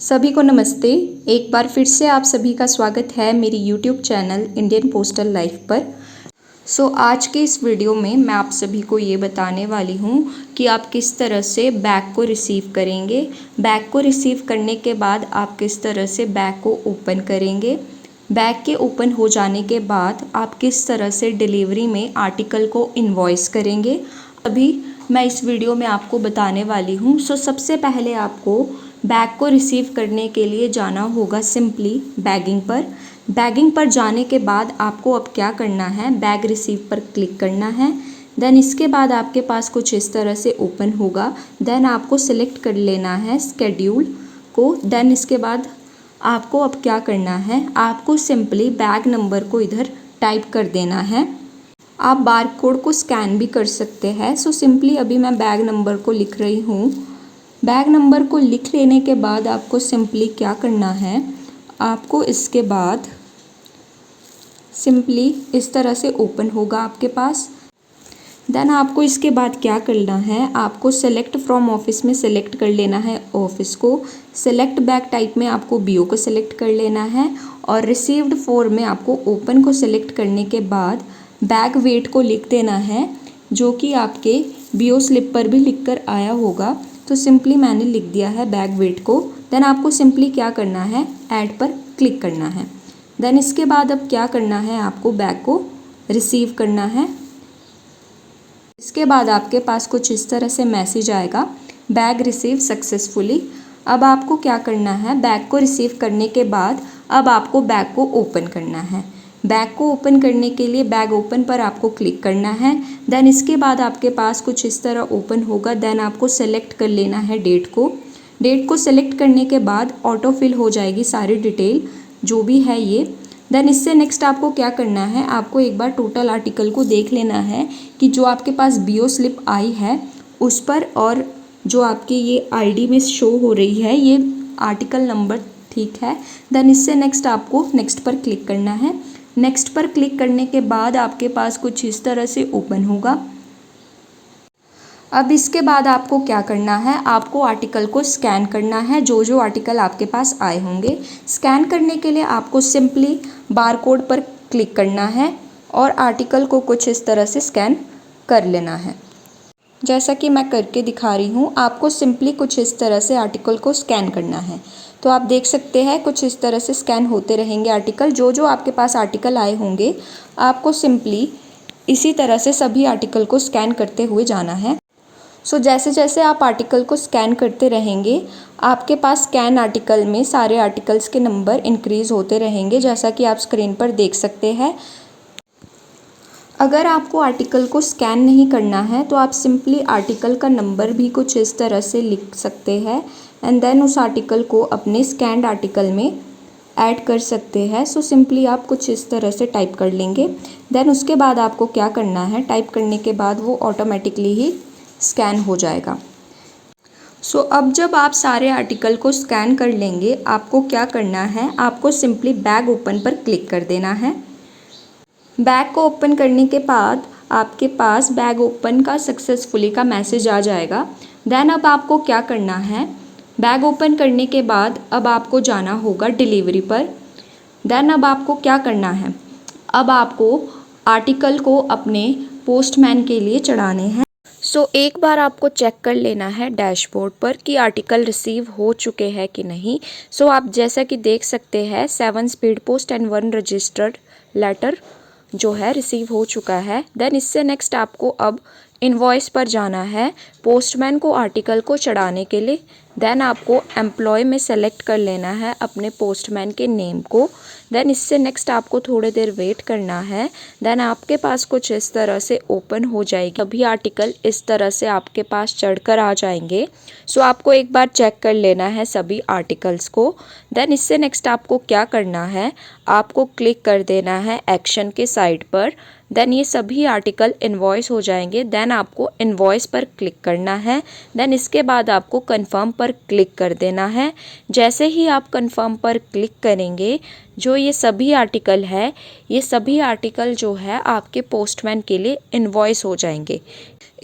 सभी को नमस्ते। एक बार फिर से आप सभी का स्वागत है मेरी YouTube channel Indian postal life पर। आज के इस वीडियो में मैं आप सभी को ये बताने वाली हूँ कि आप किस तरह से बैग को रिसीव करेंगे। बैग को रिसीव करने के बाद आप किस तरह से बैग को ओपन करेंगे। बैग के ओपन हो जाने के बाद आप किस तरह से डिलीवरी में आर्टिकल को इनवॉइस करेंगे, अभी मैं इस वीडियो में आपको बताने वाली हूँ। सबसे पहले आपको बैग को रिसीव करने के लिए जाना होगा सिंपली बैगिंग पर। बैगिंग पर जाने के बाद आपको अब क्या करना है, बैग रिसीव पर क्लिक करना है। देन इसके बाद आपके पास कुछ इस तरह से ओपन होगा। देन आपको सिलेक्ट कर लेना है स्केड्यूल को। देन इसके बाद आपको अब क्या करना है, आपको सिंपली बैग नंबर को इधर टाइप कर देना है। आप बार कोड को स्कैन भी कर सकते हैं। सिंपली अभी मैं बैग नंबर को लिख रही हूँ। बैग नंबर को लिख लेने के बाद आपको सिंपली क्या करना है, आपको इसके बाद सिंपली इस तरह से ओपन होगा आपके पास। देन आपको इसके बाद क्या करना है, आपको सेलेक्ट फ्रॉम ऑफिस में सेलेक्ट कर लेना है ऑफिस को। सेलेक्ट बैग टाइप में आपको बीओ को सेलेक्ट कर लेना है और रिसीव्ड फॉर में आपको ओपन को सेलेक्ट करने के बाद बैग वेट को लिख देना है, जो कि आपके बीओ स्लिप पर भी लिख कर आया होगा। सिंपली मैंने लिख दिया है बैग वेट को। देन आपको सिंपली क्या करना है, ऐड पर क्लिक करना है। देन इसके बाद अब क्या करना है, आपको बैग को रिसीव करना है। इसके बाद आपके पास कुछ इस तरह से मैसेज आएगा, बैग रिसीव सक्सेसफुली। अब आपको क्या करना है, बैग को रिसीव करने के बाद अब आपको बैग को ओपन करना है। बैग को ओपन करने के लिए बैग ओपन पर आपको क्लिक करना है। देन इसके बाद आपके पास कुछ इस तरह ओपन होगा। देन आपको सेलेक्ट कर लेना है डेट को। डेट को सेलेक्ट करने के बाद ऑटो फिल हो जाएगी सारी डिटेल जो भी है ये। देन इससे नेक्स्ट आपको क्या करना है, आपको एक बार टोटल आर्टिकल को देख लेना है कि जो आपके पास बीओ स्लिप आई है उस पर और जो आपकी ये आईडी में शो हो रही है ये आर्टिकल नंबर ठीक है। देन इससे नेक्स्ट आपको नेक्स्ट पर क्लिक करना है। नेक्स्ट पर क्लिक करने के बाद आपके पास कुछ इस तरह से ओपन होगा। अब इसके बाद आपको क्या करना है, आपको आर्टिकल को स्कैन करना है, जो जो आर्टिकल आपके पास आए होंगे। स्कैन करने के लिए आपको सिंपली बारकोड पर क्लिक करना है और आर्टिकल को कुछ इस तरह से स्कैन कर लेना है। जैसा कि मैं करके दिखा रही हूँ, आपको सिंपली कुछ इस तरह से आर्टिकल को स्कैन करना है। तो आप देख सकते हैं कुछ इस तरह से स्कैन होते रहेंगे आर्टिकल। जो जो आपके पास आर्टिकल आए होंगे आपको सिंपली इसी तरह से सभी आर्टिकल को स्कैन करते हुए जाना है। जैसे जैसे आप आर्टिकल को स्कैन करते रहेंगे आपके पास स्कैन आर्टिकल में सारे आर्टिकल्स के नंबर इंक्रीज़ होते रहेंगे, जैसा कि आप स्क्रीन पर देख सकते हैं। अगर आपको आर्टिकल को स्कैन नहीं करना है तो आप सिंपली आर्टिकल का नंबर भी कुछ इस तरह से लिख सकते हैं एंड देन उस आर्टिकल को अपने स्कैन्ड आर्टिकल में ऐड कर सकते हैं। सिंपली आप कुछ इस तरह से टाइप कर लेंगे। देन उसके बाद आपको क्या करना है, टाइप करने के बाद वो ऑटोमेटिकली ही स्कैन हो जाएगा। अब जब आप सारे आर्टिकल को स्कैन कर लेंगे आपको क्या करना है, आपको सिंपली बैग ओपन पर क्लिक कर देना है। बैग को ओपन करने के बाद आपके पास बैग ओपन का सक्सेसफुली का मैसेज आ जाएगा। देन अब आपको क्या करना है, बैग ओपन करने के बाद अब आपको जाना होगा डिलीवरी पर। देन अब आपको क्या करना है, अब आपको आर्टिकल को अपने पोस्टमैन के लिए चढ़ाने हैं। एक बार आपको चेक कर लेना है डैशबोर्ड पर कि आर्टिकल रिसीव हो चुके हैं कि नहीं। आप जैसा कि देख सकते हैं 7 speed post and 1 registered letter जो है रिसीव हो चुका है। देन इससे नेक्स्ट आपको अब इनवॉइस पर जाना है पोस्टमैन को आर्टिकल को चढ़ाने के लिए। देन आपको एम्प्लॉय में सेलेक्ट कर लेना है अपने पोस्टमैन के नेम को। देन इससे नेक्स्ट आपको थोड़ी देर वेट करना है। देन आपके पास कुछ इस तरह से ओपन हो जाएगी, अभी आर्टिकल इस तरह से आपके पास चढ़कर आ जाएंगे। आपको एक बार चेक कर लेना है सभी आर्टिकल्स को। देन इससे नेक्स्ट आपको क्या करना है, आपको क्लिक कर देना है एक्शन के साइड पर। देन ये सभी आर्टिकल इनवॉइस हो जाएंगे। देन आपको इनवॉइस पर क्लिक करना है। देन इसके बाद आपको कंफर्म पर क्लिक कर देना है। जैसे ही आप कंफर्म पर क्लिक करेंगे जो ये सभी आर्टिकल है, ये सभी आर्टिकल जो है आपके पोस्टमैन के लिए इनवॉइस हो जाएंगे।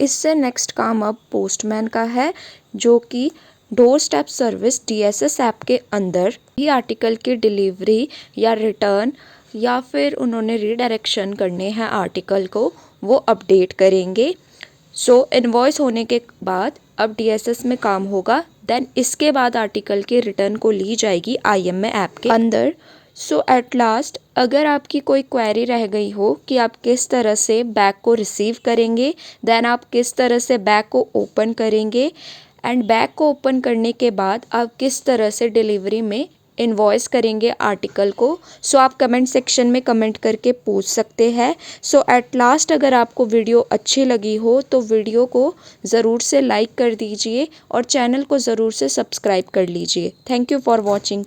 इससे नेक्स्ट काम अब पोस्टमैन का है, जो कि door step service DSS app के अंदर ही आर्टिकल की डिलीवरी या रिटर्न या फिर उन्होंने रीडायरेक्शन करने हैं आर्टिकल को, वो अपडेट करेंगे। सो इनवॉइस होने के बाद अब DSS में काम होगा। देन इसके बाद आर्टिकल की रिटर्न को ली जाएगी IMA ऐप के अंदर। सो एट लास्ट अगर आपकी कोई क्वेरी रह गई हो कि आप किस तरह से बैग को रिसीव करेंगे, देन आप किस तरह से बैग को ओपन करेंगे एंड बैग को ओपन करने के बाद आप किस तरह से डिलीवरी में इनवॉइस करेंगे आर्टिकल को, सो आप कमेंट सेक्शन में कमेंट करके पूछ सकते हैं। सो एट लास्ट अगर आपको वीडियो अच्छी लगी हो तो वीडियो को ज़रूर से लाइक कर दीजिए और चैनल को ज़रूर से सब्सक्राइब कर लीजिए। Thank you for watching.